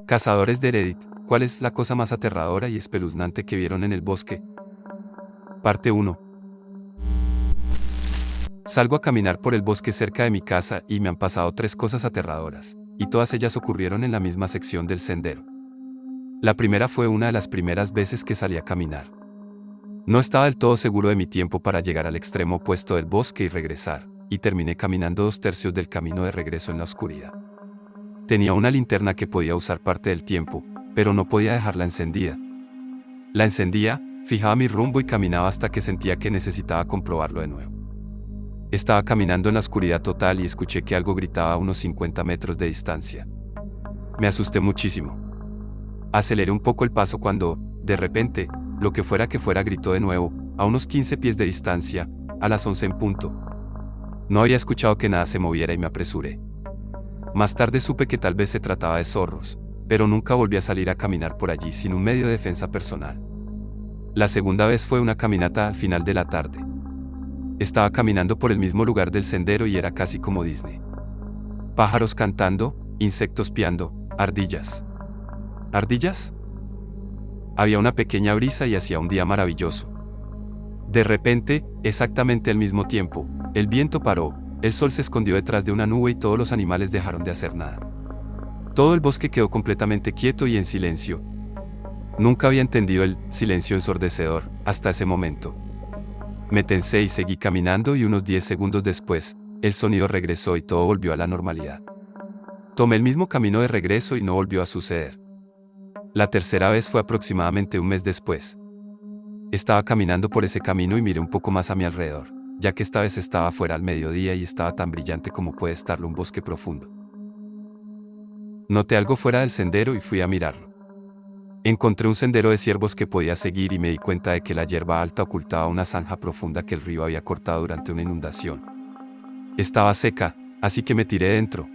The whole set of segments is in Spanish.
Cazadores de Reddit, ¿cuál es la cosa más aterradora y espeluznante que vieron en el bosque? Parte 1. Salgo a caminar por el bosque cerca de mi casa y me han pasado 3 cosas aterradoras, y todas ellas ocurrieron en la misma sección del sendero. La primera fue una de las primeras veces que salí a caminar. No estaba del todo seguro de mi tiempo para llegar al extremo opuesto del bosque y regresar, y terminé caminando 2/3 del camino de regreso en la oscuridad. Tenía una linterna que podía usar parte del tiempo, pero no podía dejarla encendida. La encendía, fijaba mi rumbo y caminaba hasta que sentía que necesitaba comprobarlo de nuevo. Estaba caminando en la oscuridad total y escuché que algo gritaba a unos 50 metros de distancia. Me asusté muchísimo. Aceleré un poco el paso cuando, de repente, lo que fuera gritó de nuevo, a unos 15 pies de distancia, a las 11 en punto. No había escuchado que nada se moviera y me apresuré. Más tarde supe que tal vez se trataba de zorros, pero nunca volví a salir a caminar por allí sin un medio de defensa personal. La segunda vez fue una caminata al final de la tarde. Estaba caminando por el mismo lugar del sendero y era casi como Disney. Pájaros cantando, insectos piando, ardillas. ¿Ardillas? Había una pequeña brisa y hacía un día maravilloso. De repente, exactamente al mismo tiempo, el viento paró, el sol se escondió detrás de una nube y todos los animales dejaron de hacer nada. Todo el bosque quedó completamente quieto y en silencio. Nunca había entendido el silencio ensordecedor hasta ese momento. Me tensé y seguí caminando y unos 10 segundos después, el sonido regresó y todo volvió a la normalidad. Tomé el mismo camino de regreso y no volvió a suceder. La tercera vez fue aproximadamente un mes después. Estaba caminando por ese camino y miré un poco más a mi alrededor, ya que esta vez estaba fuera al mediodía y estaba tan brillante como puede estarlo un bosque profundo. Noté algo fuera del sendero y fui a mirarlo. Encontré un sendero de ciervos que podía seguir y me di cuenta de que la hierba alta ocultaba una zanja profunda que el río había cortado durante una inundación. Estaba seca, así que me tiré dentro.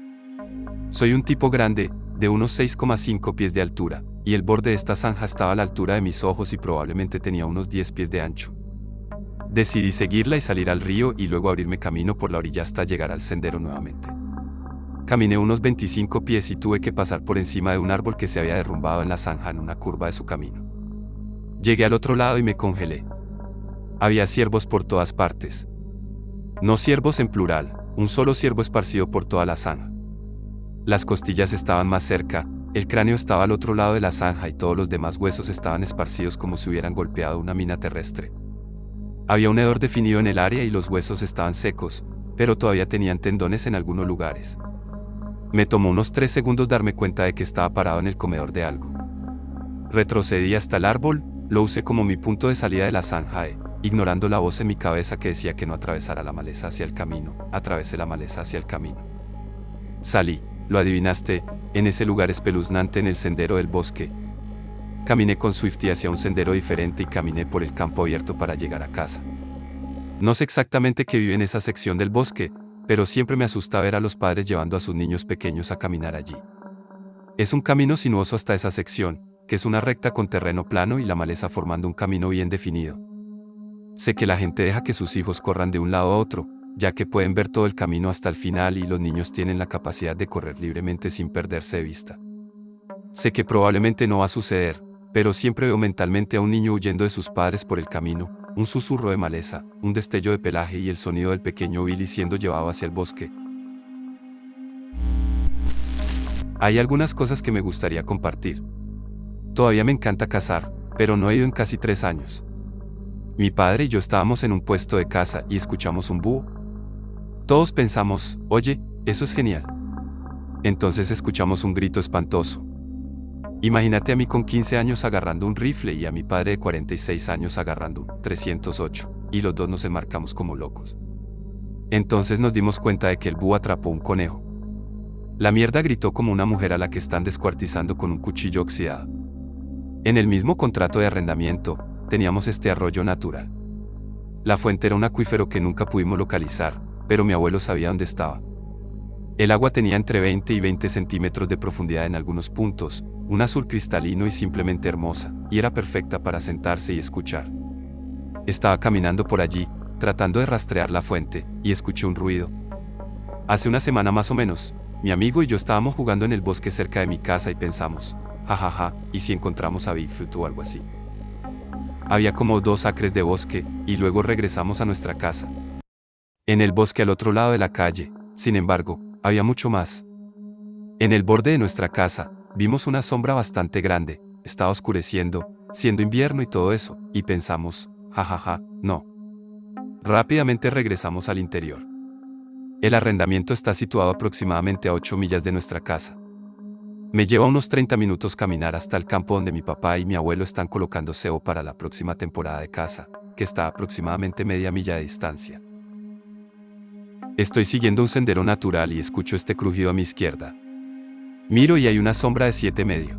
Soy un tipo grande, de unos 6,5 pies de altura, y el borde de esta zanja estaba a la altura de mis ojos y probablemente tenía unos 10 pies de ancho. Decidí seguirla y salir al río y luego abrirme camino por la orilla hasta llegar al sendero nuevamente. Caminé unos 25 pies y tuve que pasar por encima de un árbol que se había derrumbado en la zanja en una curva de su camino. Llegué al otro lado y me congelé. Había ciervos por todas partes. No ciervos en plural, un solo ciervo esparcido por toda la zanja. Las costillas estaban más cerca, el cráneo estaba al otro lado de la zanja y todos los demás huesos estaban esparcidos como si hubieran golpeado una mina terrestre. Había un hedor definido en el área y los huesos estaban secos, pero todavía tenían tendones en algunos lugares. Me tomó unos 3 segundos darme cuenta de que estaba parado en el comedor de algo. Retrocedí hasta el árbol, lo usé como mi punto de salida de la zanja ignorando la voz en mi cabeza que decía que no atravesara la maleza hacia el camino, atravesé la maleza hacia el camino. Salí, lo adivinaste, en ese lugar espeluznante en el sendero del bosque. Caminé con Swifty hacia un sendero diferente y caminé por el campo abierto para llegar a casa. No sé exactamente qué vive en esa sección del bosque, pero siempre me asusta ver a los padres llevando a sus niños pequeños a caminar allí. Es un camino sinuoso hasta esa sección, que es una recta con terreno plano y la maleza formando un camino bien definido. Sé que la gente deja que sus hijos corran de un lado a otro, ya que pueden ver todo el camino hasta el final y los niños tienen la capacidad de correr libremente sin perderse de vista. Sé que probablemente no va a suceder, pero siempre veo mentalmente a un niño huyendo de sus padres por el camino, un susurro de maleza, un destello de pelaje y el sonido del pequeño Billy siendo llevado hacia el bosque. Hay algunas cosas que me gustaría compartir. Todavía me encanta cazar, pero no he ido en casi 3 años. Mi padre y yo estábamos en un puesto de caza y escuchamos un búho. Todos pensamos, oye, eso es genial. Entonces escuchamos un grito espantoso. Imagínate a mí con 15 años agarrando un rifle y a mi padre de 46 años agarrando un 308, y los dos nos enmarcamos como locos. Entonces nos dimos cuenta de que el búho atrapó un conejo. La mierda gritó como una mujer a la que están descuartizando con un cuchillo oxidado. En el mismo contrato de arrendamiento, teníamos este arroyo natural. La fuente era un acuífero que nunca pudimos localizar, pero mi abuelo sabía dónde estaba. El agua tenía entre 20 y 20 centímetros de profundidad en algunos puntos, un azul cristalino y simplemente hermosa, y era perfecta para sentarse y escuchar. Estaba caminando por allí, tratando de rastrear la fuente, y escuché un ruido. Hace una semana más o menos, mi amigo y yo estábamos jugando en el bosque cerca de mi casa y pensamos, jajaja, ¿y si encontramos a Bigfoot o algo así? Había como 2 acres de bosque, y luego regresamos a nuestra casa. En el bosque al otro lado de la calle, sin embargo, había mucho más. En el borde de nuestra casa, vimos una sombra bastante grande, estaba oscureciendo, siendo invierno y todo eso, y pensamos, jajaja, no. Rápidamente regresamos al interior. El arrendamiento está situado aproximadamente a 8 millas de nuestra casa. Me lleva unos 30 minutos caminar hasta el campo donde mi papá y mi abuelo están colocando cebo para la próxima temporada de caza, que está a aproximadamente media milla de distancia. Estoy siguiendo un sendero natural y escucho este crujido a mi izquierda. Miro y hay una sombra de 7,5.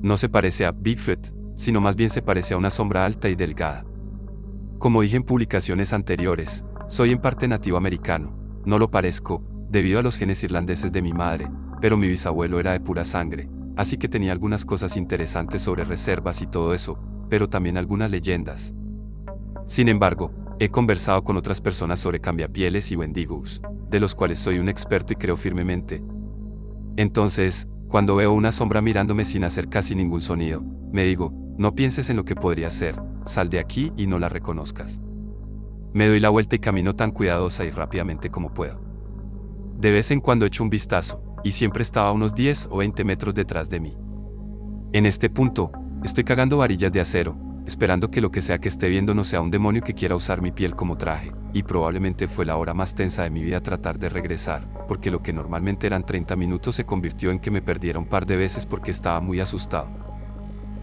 No se parece a Bigfoot, sino más bien se parece a una sombra alta y delgada. Como dije en publicaciones anteriores, soy en parte nativo americano, no lo parezco, debido a los genes irlandeses de mi madre, pero mi bisabuelo era de pura sangre, así que tenía algunas cosas interesantes sobre reservas y todo eso, pero también algunas leyendas. Sin embargo, he conversado con otras personas sobre cambiapieles y wendigos, de los cuales soy un experto y creo firmemente. Entonces, cuando veo una sombra mirándome sin hacer casi ningún sonido, me digo, no pienses en lo que podría ser, sal de aquí y no la reconozcas. Me doy la vuelta y camino tan cuidadosa y rápidamente como puedo. De vez en cuando echo un vistazo, y siempre estaba a unos 10 o 20 metros detrás de mí. En este punto, estoy cagando varillas de acero, esperando que lo que sea que esté viendo no sea un demonio que quiera usar mi piel como traje, y probablemente fue la hora más tensa de mi vida tratar de regresar, porque lo que normalmente eran 30 minutos se convirtió en que me perdiera un par de veces porque estaba muy asustado.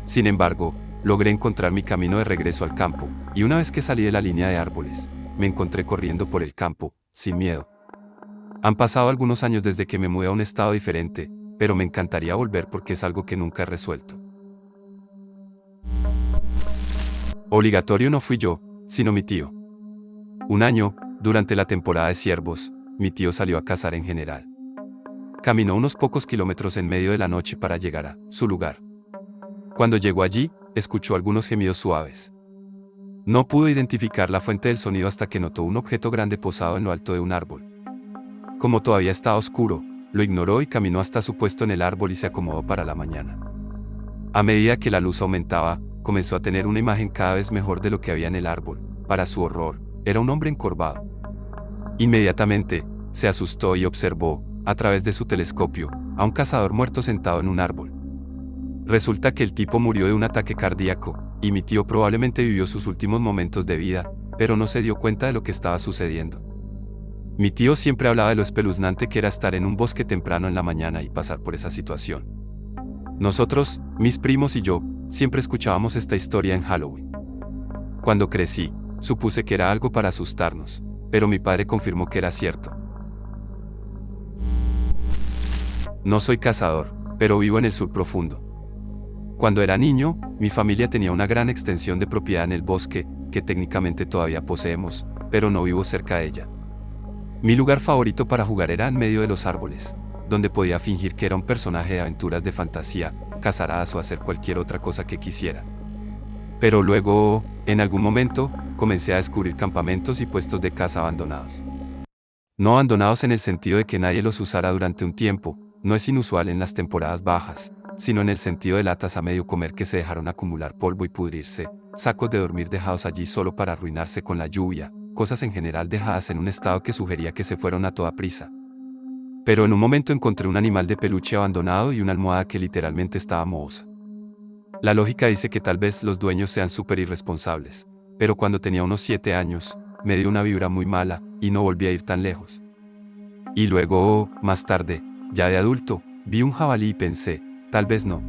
Sin embargo, logré encontrar mi camino de regreso al campo, y una vez que salí de la línea de árboles, me encontré corriendo por el campo, sin miedo. Han pasado algunos años desde que me mudé a un estado diferente, pero me encantaría volver porque es algo que nunca he resuelto. Obligatorio no fui yo, sino mi tío. Un año, durante la temporada de ciervos, mi tío salió a cazar en general. Caminó unos pocos kilómetros en medio de la noche para llegar a su lugar. Cuando llegó allí, escuchó algunos gemidos suaves. No pudo identificar la fuente del sonido hasta que notó un objeto grande posado en lo alto de un árbol. Como todavía estaba oscuro, lo ignoró y caminó hasta su puesto en el árbol y se acomodó para la mañana. A medida que la luz aumentaba, comenzó a tener una imagen cada vez mejor de lo que había en el árbol. Para su horror, era un hombre encorvado. Inmediatamente, se asustó y observó, a través de su telescopio, a un cazador muerto sentado en un árbol. Resulta que el tipo murió de un ataque cardíaco, y mi tío probablemente vivió sus últimos momentos de vida, pero no se dio cuenta de lo que estaba sucediendo. Mi tío siempre hablaba de lo espeluznante que era estar en un bosque temprano en la mañana y pasar por esa situación. Nosotros, mis primos y yo, siempre escuchábamos esta historia en Halloween. Cuando crecí, supuse que era algo para asustarnos, pero mi padre confirmó que era cierto. No soy cazador, pero vivo en el sur profundo. Cuando era niño, mi familia tenía una gran extensión de propiedad en el bosque, que técnicamente todavía poseemos, pero no vivo cerca de ella. Mi lugar favorito para jugar era en medio de los árboles, donde podía fingir que era un personaje de aventuras de fantasía, cazar hadas o hacer cualquier otra cosa que quisiera. Pero luego, en algún momento, comencé a descubrir campamentos y puestos de caza abandonados. No abandonados en el sentido de que nadie los usara durante un tiempo, no es inusual en las temporadas bajas, sino en el sentido de latas a medio comer que se dejaron acumular polvo y pudrirse, sacos de dormir dejados allí solo para arruinarse con la lluvia, cosas en general dejadas en un estado que sugería que se fueron a toda prisa. Pero en un momento encontré un animal de peluche abandonado y una almohada que literalmente estaba mohosa. La lógica dice que tal vez los dueños sean súper irresponsables, pero cuando tenía unos 7 años, me dio una vibra muy mala, y no volví a ir tan lejos. Y luego, más tarde, ya de adulto, vi un jabalí y pensé, tal vez no.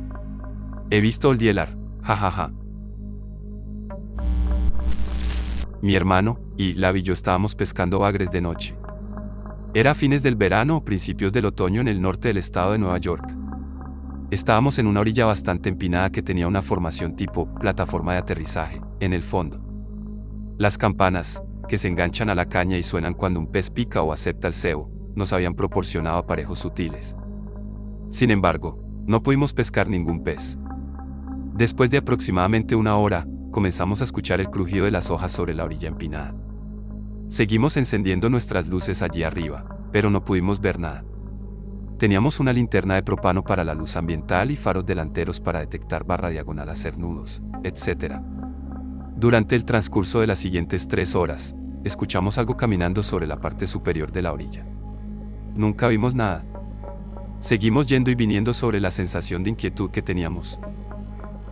He visto Oldielar, jajaja. Mi hermano, y Lavi y yo estábamos pescando bagres de noche. Era a fines del verano o principios del otoño en el norte del estado de Nueva York. Estábamos en una orilla bastante empinada que tenía una formación tipo plataforma de aterrizaje, en el fondo. Las campanas, que se enganchan a la caña y suenan cuando un pez pica o acepta el cebo, nos habían proporcionado aparejos sutiles. Sin embargo, no pudimos pescar ningún pez. Después de aproximadamente una hora, comenzamos a escuchar el crujido de las hojas sobre la orilla empinada. Seguimos encendiendo nuestras luces allí arriba, pero no pudimos ver nada. Teníamos una linterna de propano para la luz ambiental y faros delanteros para detectar barra diagonal, hacer nudos, etc. Durante el transcurso de las siguientes 3 horas, escuchamos algo caminando sobre la parte superior de la orilla. Nunca vimos nada. Seguimos yendo y viniendo sobre la sensación de inquietud que teníamos.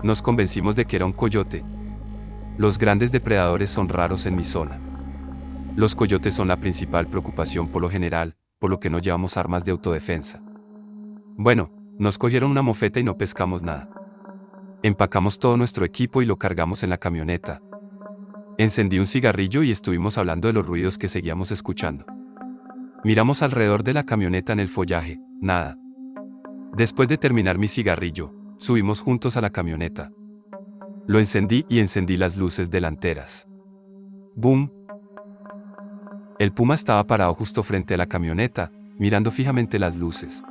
Nos convencimos de que era un coyote. Los grandes depredadores son raros en mi zona. Los coyotes son la principal preocupación por lo general, por lo que no llevamos armas de autodefensa. Bueno, nos cogieron una mofeta y no pescamos nada. Empacamos todo nuestro equipo y lo cargamos en la camioneta. Encendí un cigarrillo y estuvimos hablando de los ruidos que seguíamos escuchando. Miramos alrededor de la camioneta en el follaje, nada. Después de terminar mi cigarrillo, subimos juntos a la camioneta. Lo encendí y encendí las luces delanteras. ¡Boom! El puma estaba parado justo frente a la camioneta, mirando fijamente las luces.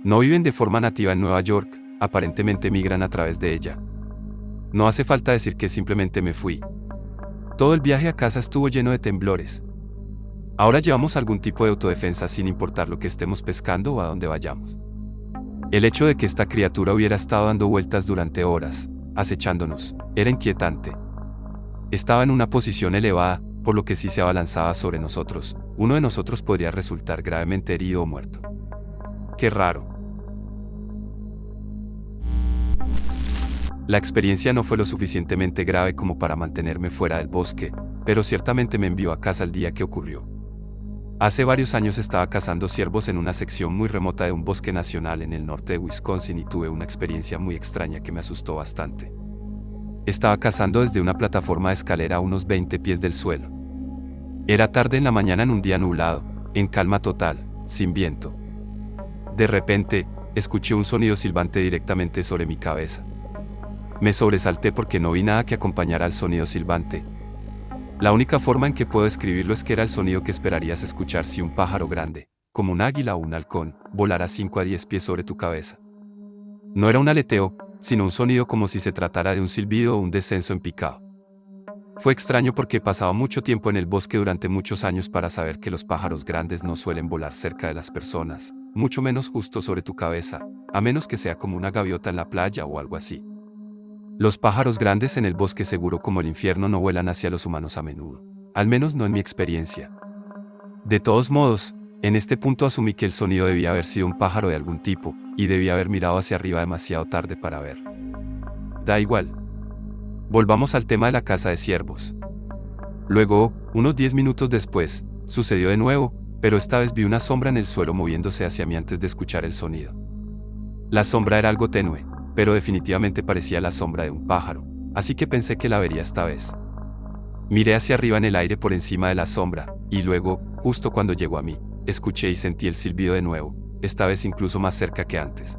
No viven de forma nativa en Nueva York, aparentemente migran a través de ella. No hace falta decir que simplemente me fui. Todo el viaje a casa estuvo lleno de temblores. Ahora llevamos algún tipo de autodefensa sin importar lo que estemos pescando o a dónde vayamos. El hecho de que esta criatura hubiera estado dando vueltas durante horas, acechándonos, era inquietante. Estaba en una posición elevada, por lo que si se abalanzaba sobre nosotros, uno de nosotros podría resultar gravemente herido o muerto. ¡Qué raro! La experiencia no fue lo suficientemente grave como para mantenerme fuera del bosque, pero ciertamente me envió a casa el día que ocurrió. Hace varios años estaba cazando ciervos en una sección muy remota de un bosque nacional en el norte de Wisconsin y tuve una experiencia muy extraña que me asustó bastante. Estaba cazando desde una plataforma de escalera a unos 20 pies del suelo. Era tarde en la mañana en un día nublado, en calma total, sin viento. De repente, escuché un sonido silbante directamente sobre mi cabeza. Me sobresalté porque no vi nada que acompañara al sonido silbante. La única forma en que puedo describirlo es que era el sonido que esperarías escuchar si un pájaro grande, como un águila o un halcón, volara 5 a 10 pies sobre tu cabeza. No era un aleteo, sino un sonido como si se tratara de un silbido o un descenso en picado. Fue extraño porque he pasado mucho tiempo en el bosque durante muchos años para saber que los pájaros grandes no suelen volar cerca de las personas, mucho menos justo sobre tu cabeza, a menos que sea como una gaviota en la playa o algo así. Los pájaros grandes en el bosque seguro como el infierno no vuelan hacia los humanos a menudo, al menos no en mi experiencia. De todos modos, en este punto asumí que el sonido debía haber sido un pájaro de algún tipo, y debía haber mirado hacia arriba demasiado tarde para ver. Da igual. Volvamos al tema de la caza de ciervos. Luego, unos 10 minutos después, sucedió de nuevo, pero esta vez vi una sombra en el suelo moviéndose hacia mí antes de escuchar el sonido. La sombra era algo tenue, pero definitivamente parecía la sombra de un pájaro, así que pensé que la vería esta vez. Miré hacia arriba en el aire por encima de la sombra, y luego, justo cuando llegó a mí, escuché y sentí el silbido de nuevo, esta vez incluso más cerca que antes.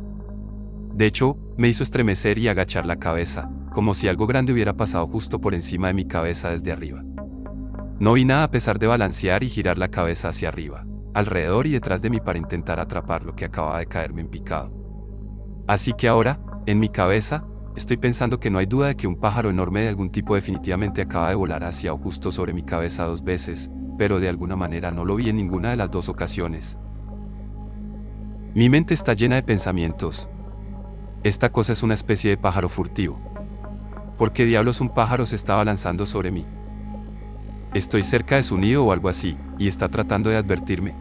De hecho, me hizo estremecer y agachar la cabeza, como si algo grande hubiera pasado justo por encima de mi cabeza desde arriba. No vi nada a pesar de balancear y girar la cabeza hacia arriba, alrededor y detrás de mí para intentar atrapar lo que acababa de caerme en picado. Así que ahora, en mi cabeza, estoy pensando que no hay duda de que un pájaro enorme de algún tipo definitivamente acaba de volar hacia o justo sobre mi cabeza 2 veces, pero de alguna manera no lo vi en ninguna de las 2 ocasiones. Mi mente está llena de pensamientos. Esta cosa es una especie de pájaro furtivo. ¿Por qué diablos un pájaro se estaba lanzando sobre mí? ¿Estoy cerca de su nido o algo así, y está tratando de advertirme?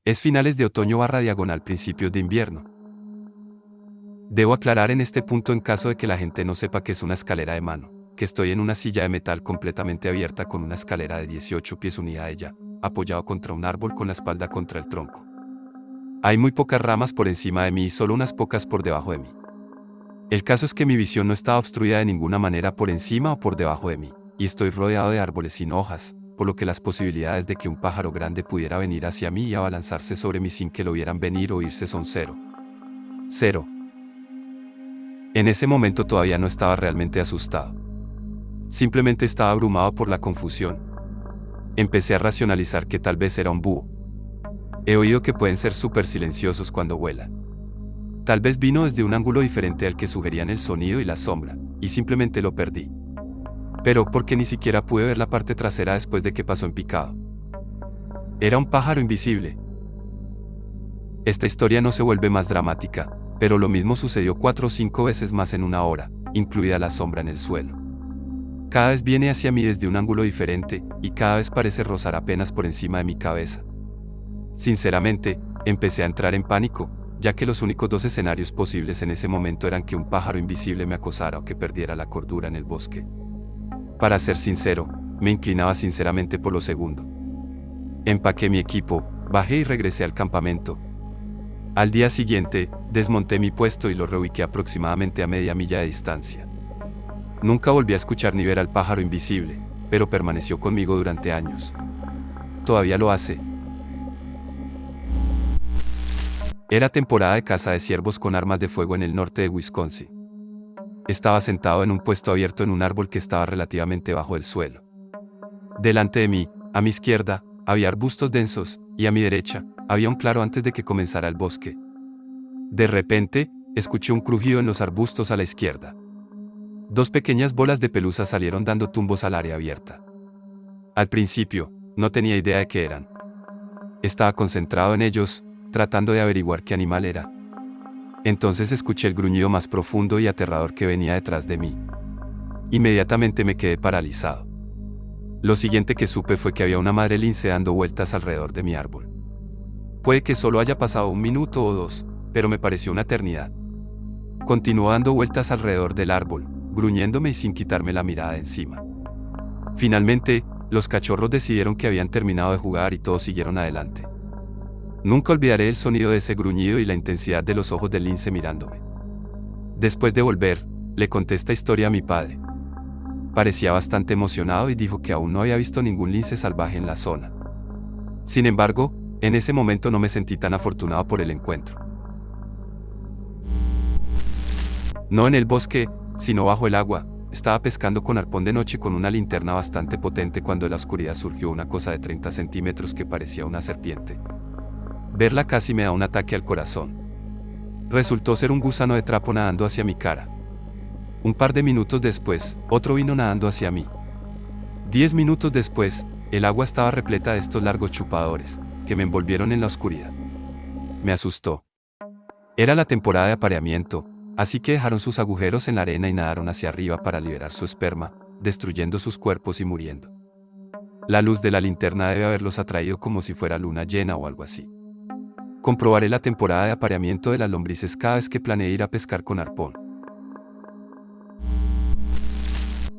Es finales de otoño / principios de invierno. Debo aclarar en este punto, en caso de que la gente no sepa que es una escalera de mano, que estoy en una silla de metal completamente abierta con una escalera de 18 pies unida a ella, apoyado contra un árbol con la espalda contra el tronco. Hay muy pocas ramas por encima de mí y solo unas pocas por debajo de mí. El caso es que mi visión no está obstruida de ninguna manera por encima o por debajo de mí, y estoy rodeado de árboles sin hojas, por lo que las posibilidades de que un pájaro grande pudiera venir hacia mí y abalanzarse sobre mí sin que lo vieran venir o irse son 0. 0. En ese momento todavía no estaba realmente asustado. Simplemente estaba abrumado por la confusión. Empecé a racionalizar que tal vez era un búho. He oído que pueden ser súper silenciosos cuando vuelan. Tal vez vino desde un ángulo diferente al que sugerían el sonido y la sombra, y simplemente lo perdí. Pero porque ni siquiera pude ver la parte trasera después de que pasó en picado. Era un pájaro invisible. Esta historia no se vuelve más dramática, pero lo mismo sucedió 4 o 5 veces más en una hora, incluida la sombra en el suelo. Cada vez viene hacia mí desde un ángulo diferente, y cada vez parece rozar apenas por encima de mi cabeza. Sinceramente, empecé a entrar en pánico, ya que los únicos 2 escenarios posibles en ese momento eran que un pájaro invisible me acosara o que perdiera la cordura en el bosque. Para ser sincero, me inclinaba sinceramente por lo segundo. Empaqué mi equipo, bajé y regresé al campamento. Al día siguiente, desmonté mi puesto y lo reubiqué aproximadamente a media milla de distancia. Nunca volví a escuchar ni ver al pájaro invisible, pero permaneció conmigo durante años. Todavía lo hace. Era temporada de caza de ciervos con armas de fuego en el norte de Wisconsin. Estaba sentado en un puesto abierto en un árbol que estaba relativamente bajo del suelo. Delante de mí, a mi izquierda, había arbustos densos, y a mi derecha, había un claro antes de que comenzara el bosque. De repente, escuché un crujido en los arbustos a la izquierda. 2 pequeñas bolas de pelusa salieron dando tumbos al área abierta. Al principio, no tenía idea de qué eran. Estaba concentrado en ellos, tratando de averiguar qué animal era. Entonces escuché el gruñido más profundo y aterrador que venía detrás de mí. Inmediatamente me quedé paralizado. Lo siguiente que supe fue que había una madre lince dando vueltas alrededor de mi árbol. Puede que solo haya pasado 1 minuto o 2, pero me pareció una eternidad. Continuó dando vueltas alrededor del árbol, gruñéndome y sin quitarme la mirada de encima. Finalmente, los cachorros decidieron que habían terminado de jugar y todos siguieron adelante. Nunca olvidaré el sonido de ese gruñido y la intensidad de los ojos del lince mirándome. Después de volver, le conté esta historia a mi padre. Parecía bastante emocionado y dijo que aún no había visto ningún lince salvaje en la zona. Sin embargo, en ese momento no me sentí tan afortunado por el encuentro. No en el bosque, sino bajo el agua, estaba pescando con arpón de noche con una linterna bastante potente cuando en la oscuridad surgió una cosa de 30 centímetros que parecía una serpiente. Verla casi me da un ataque al corazón. Resultó ser un gusano de trapo nadando hacia mi cara. Un par de minutos después, otro vino nadando hacia mí. 10 minutos después, el agua estaba repleta de estos largos chupadores, que me envolvieron en la oscuridad. Me asustó. Era la temporada de apareamiento, así que dejaron sus agujeros en la arena y nadaron hacia arriba para liberar su esperma, destruyendo sus cuerpos y muriendo. La luz de la linterna debe haberlos atraído como si fuera luna llena o algo así. Comprobaré la temporada de apareamiento de las lombrices cada vez que planee ir a pescar con arpón.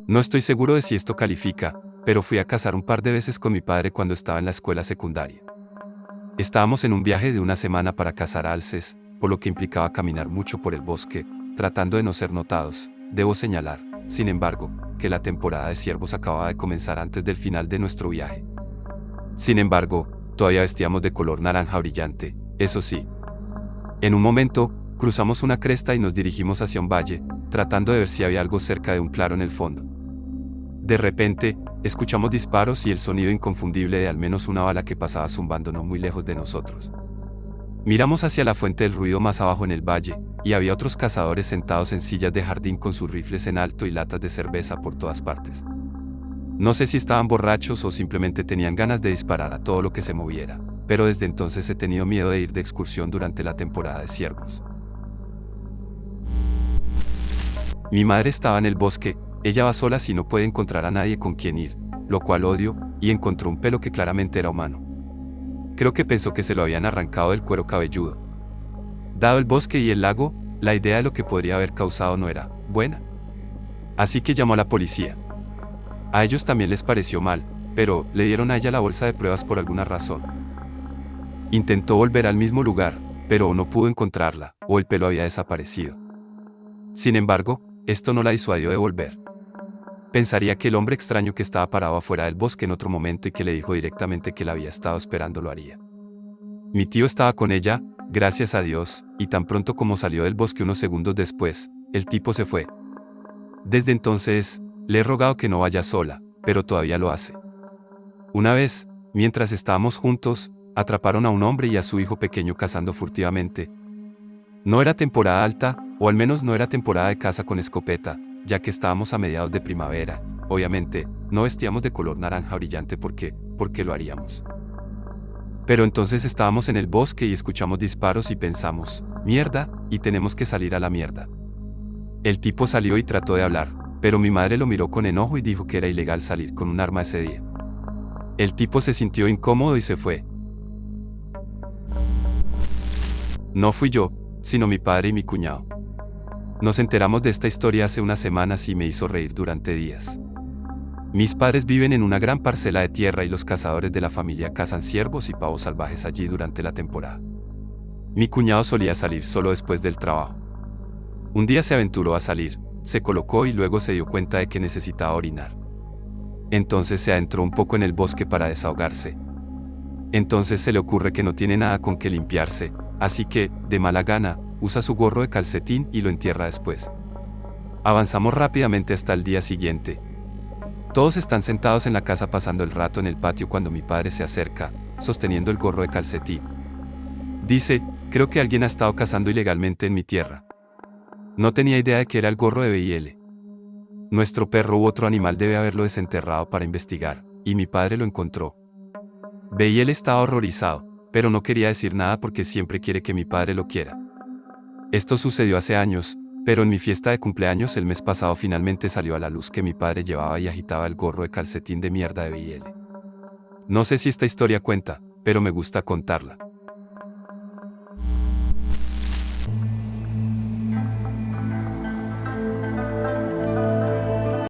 No estoy seguro de si esto califica, pero fui a cazar un par de veces con mi padre cuando estaba en la escuela secundaria. Estábamos en un viaje de 1 semana para cazar alces, por lo que implicaba caminar mucho por el bosque, tratando de no ser notados. Debo señalar, sin embargo, que la temporada de ciervos acababa de comenzar antes del final de nuestro viaje. Sin embargo, todavía vestíamos de color naranja brillante, eso sí. En un momento, cruzamos una cresta y nos dirigimos hacia un valle, tratando de ver si había algo cerca de un claro en el fondo. De repente, escuchamos disparos y el sonido inconfundible de al menos una bala que pasaba zumbando no muy lejos de nosotros. Miramos hacia la fuente del ruido más abajo en el valle, y había otros cazadores sentados en sillas de jardín con sus rifles en alto y latas de cerveza por todas partes. No sé si estaban borrachos o simplemente tenían ganas de disparar a todo lo que se moviera, pero desde entonces he tenido miedo de ir de excursión durante la temporada de ciervos. Mi madre estaba en el bosque, ella va sola si no puede encontrar a nadie con quien ir, lo cual odio, y encontró un pelo que claramente era humano. Creo que pensó que se lo habían arrancado del cuero cabelludo. Dado el bosque y el lago, la idea de lo que podría haber causado no era buena. Así que llamó a la policía. A ellos también les pareció mal, pero le dieron a ella la bolsa de pruebas por alguna razón. Intentó volver al mismo lugar, pero no pudo encontrarla, o el pelo había desaparecido. Sin embargo, esto no la disuadió de volver. Pensaría que el hombre extraño que estaba parado afuera del bosque en otro momento y que le dijo directamente que la había estado esperando lo haría. Mi tío estaba con ella, gracias a Dios, y tan pronto como salió del bosque unos segundos después, el tipo se fue. Desde entonces, le he rogado que no vaya sola, pero todavía lo hace. Una vez, mientras estábamos juntos, atraparon a un hombre y a su hijo pequeño cazando furtivamente. No era temporada alta, o al menos no era temporada de caza con escopeta, ya que estábamos a mediados de primavera. Obviamente, no vestíamos de color naranja brillante porque lo haríamos. Pero entonces estábamos en el bosque y escuchamos disparos y pensamos, mierda, y tenemos que salir a la mierda. El tipo salió y trató de hablar, pero mi madre lo miró con enojo y dijo que era ilegal salir con un arma ese día. El tipo se sintió incómodo y se fue. No fui yo, sino mi padre y mi cuñado. Nos enteramos de esta historia hace unas semanas y me hizo reír durante días. Mis padres viven en una gran parcela de tierra y los cazadores de la familia cazan ciervos y pavos salvajes allí durante la temporada. Mi cuñado solía salir solo después del trabajo. Un día se aventuró a salir, se colocó y luego se dio cuenta de que necesitaba orinar. Entonces se adentró un poco en el bosque para desahogarse. Entonces se le ocurre que no tiene nada con que limpiarse, así que, de mala gana, usa su gorro de calcetín y lo entierra después. Avanzamos rápidamente hasta el día siguiente. Todos están sentados en la casa pasando el rato en el patio cuando mi padre se acerca, sosteniendo el gorro de calcetín. Dice, creo que alguien ha estado cazando ilegalmente en mi tierra. No tenía idea de que era el gorro de B&L. Nuestro perro u otro animal debe haberlo desenterrado para investigar, y mi padre lo encontró. B&L estaba horrorizado, pero no quería decir nada porque siempre quiere que mi padre lo quiera. Esto sucedió hace años, pero en mi fiesta de cumpleaños el mes pasado finalmente salió a la luz que mi padre llevaba y agitaba el gorro de calcetín de mierda de B&L. No sé si esta historia cuenta, pero me gusta contarla.